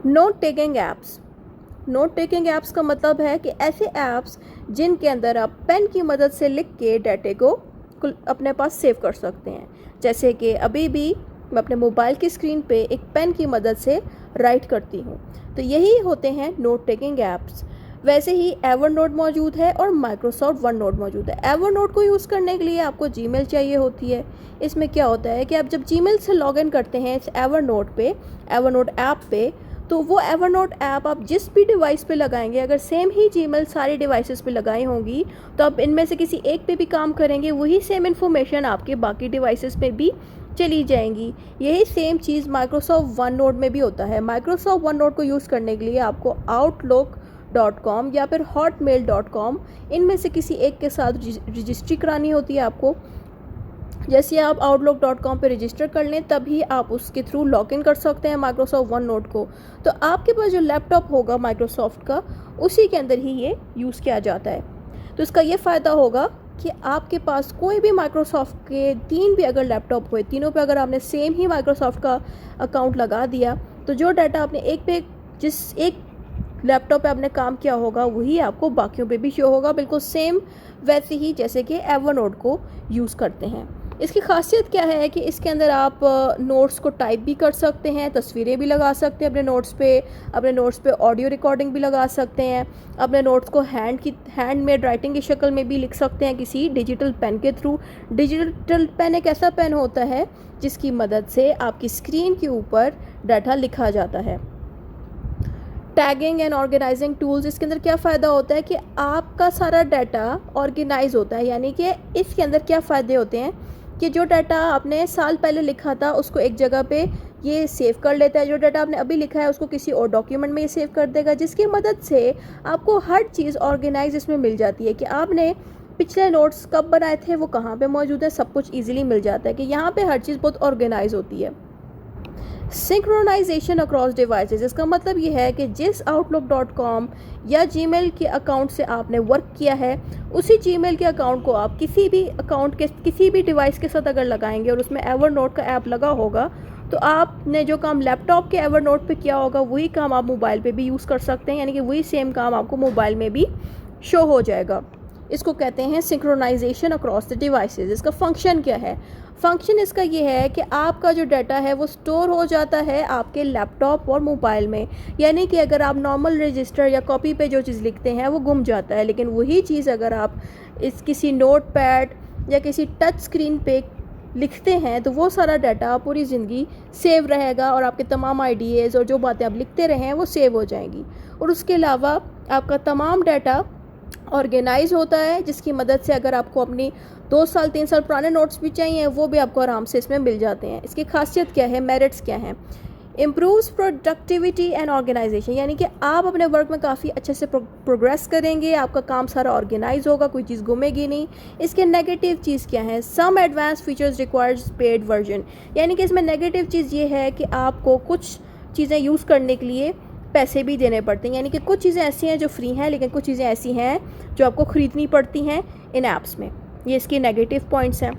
Note taking apps. Note taking apps का मतलब है कि ऐसे ऐप्स जिनके अंदर आप पेन की मदद से लिख के डाटे को अपने पास सेव कर सकते हैं। जैसे कि अभी भी मैं अपने मोबाइल की स्क्रीन पे एक पेन की मदद से राइट करती हूँ, तो यही होते हैं नोट टेकिंग ऐप्स। वैसे ही एवरनोट मौजूद है और माइक्रोसॉफ्ट वन नोट मौजूद है। एवरनोट को यूज़ करने के लिए आपको जीमेल चाहिए होती है। इसमें क्या होता है कि आप जब जीमेल से लॉगिन करते हैं इस एवरनोट ऐप पे, तो वो एवरनोट ऐप आप जिस भी डिवाइस पे लगाएंगे, अगर सेम ही जीमेल सारी डिवाइसेस पे लगाई होंगी, तो आप इनमें से किसी एक पे भी काम करेंगे, वही सेम इन्फॉर्मेशन आपके बाकी डिवाइसेस पे भी चली जाएंगी। यही सेम चीज़ माइक्रोसॉफ्ट वन नोट में भी होता है। माइक्रोसॉफ्ट वन नोट को यूज़ करने के लिए आपको outlook.com या फिर hotmail.com इनमें से किसी एक के साथ रजिस्ट्री करानी होती है आपको। जैसे आप outlook.com पे रजिस्टर कर लें, तभी आप उसके थ्रू लॉग इन कर सकते हैं माइक्रोसॉफ्ट वन नोट को। तो आपके पास जो लैपटॉप होगा माइक्रोसॉफ्ट का, उसी के अंदर ही ये यूज़ किया जाता है। तो इसका ये फ़ायदा होगा कि आपके पास कोई भी माइक्रोसॉफ्ट के 3 भी अगर लैपटॉप हुए, तीनों पे अगर आपने सेम ही माइक्रोसॉफ्ट का अकाउंट लगा दिया, तो जो डाटा आपने जिस एक लैपटॉप पे आपने काम किया होगा, वही आपको बाकियों पे भी शो होगा, बिल्कुल सेम वैसे ही जैसे कि एवरनोट को यूज़ करते हैं। इसकी खासियत क्या है कि इसके अंदर आप नोट्स को टाइप भी कर सकते हैं, तस्वीरें भी लगा सकते हैं अपने नोट्स पे ऑडियो रिकॉर्डिंग भी लगा सकते हैं, अपने नोट्स को हैंडमेड राइटिंग की शक्ल में भी लिख सकते हैं किसी डिजिटल पेन के थ्रू। डिजिटल पेन एक ऐसा पेन होता है जिसकी मदद से आपकी स्क्रीन के ऊपर डाटा लिखा जाता है। टैगिंग एंड ऑर्गेनाइजिंग टूल्स, इसके अंदर क्या फ़ायदा होता है कि आपका सारा डाटा ऑर्गेनाइज होता है। यानी कि इसके अंदर क्या फ़ायदे होते हैं कि जो डाटा आपने साल पहले लिखा था उसको एक जगह पे ये सेव कर लेता है, जो डाटा आपने अभी लिखा है उसको किसी और डॉक्यूमेंट में ये सेव कर देगा, जिसकी मदद से आपको हर चीज़ ऑर्गेनाइज इसमें मिल जाती है कि आपने पिछले नोट्स कब बनाए थे, वो कहाँ पे मौजूद है, सब कुछ ईजिली मिल जाता है कि यहाँ पे हर चीज़ बहुत ऑर्गेनाइज होती है। सिंक्रोनाइजेशन अक्रॉस डिवाइसेस, इसका मतलब ये है कि जिस outlook.com या जीमेल के अकाउंट से आपने वर्क किया है, उसी जीमेल के अकाउंट को आप किसी भी अकाउंट के किसी भी डिवाइस के साथ अगर लगाएंगे और उसमें एवरनोट का ऐप लगा होगा, तो आपने जो काम लैपटॉप के एवरनोट पे किया होगा, वही काम आप मोबाइल पे भी यूज़ कर सकते हैं। यानी कि वही सेम काम आपको मोबाइल में भी शो हो जाएगा। इसको कहते हैं सिंक्रोनाइजेशन अक्रॉस द डिवाइसेस। इसका फंक्शन क्या है? फंक्शन इसका ये है कि आपका जो डाटा है वो स्टोर हो जाता है आपके लैपटॉप और मोबाइल में। यानी कि अगर आप नॉर्मल रजिस्टर या कॉपी पे जो चीज़ लिखते हैं वो गुम जाता है, लेकिन वही चीज़ अगर आप किसी नोट पैड या किसी टच स्क्रीन पे लिखते हैं, तो वो सारा डाटा पूरी ज़िंदगी सेव रहेगा और आपके तमाम आइडियाज़ और जो बातें आप लिखते रहे हैं वो सेव हो जाएंगी। और उसके अलावा आपका तमाम डाटा ऑर्गेनाइज होता है, जिसकी मदद से अगर आपको अपनी 2 साल 3 साल पुराने नोट्स भी चाहिए, वो भी आपको आराम से इसमें मिल जाते हैं। इसकी खासियत क्या है, मेरिट्स क्या हैं? इम्प्रूव्स प्रोडक्टिविटी एंड ऑर्गेनाइजेशन, यानी कि आप अपने वर्क में काफ़ी अच्छे से प्रोग्रेस करेंगे, आपका काम सारा ऑर्गेनाइज होगा, कोई चीज़ गुमेगी नहीं। इसके नेगेटिव चीज़ क्या है? Some advance features requires paid version, यानी कि इसमें नेगेटिव चीज़ ये है कि आपको कुछ चीज़ें यूज़ करने के लिए पैसे भी देने पड़ते हैं। यानी कि कुछ चीज़ें ऐसी हैं जो फ्री हैं, लेकिन कुछ चीज़ें ऐसी हैं जो आपको ख़रीदनी पड़ती हैं इन ऐप्स में। ये इसके नेगेटिव पॉइंट्स हैं।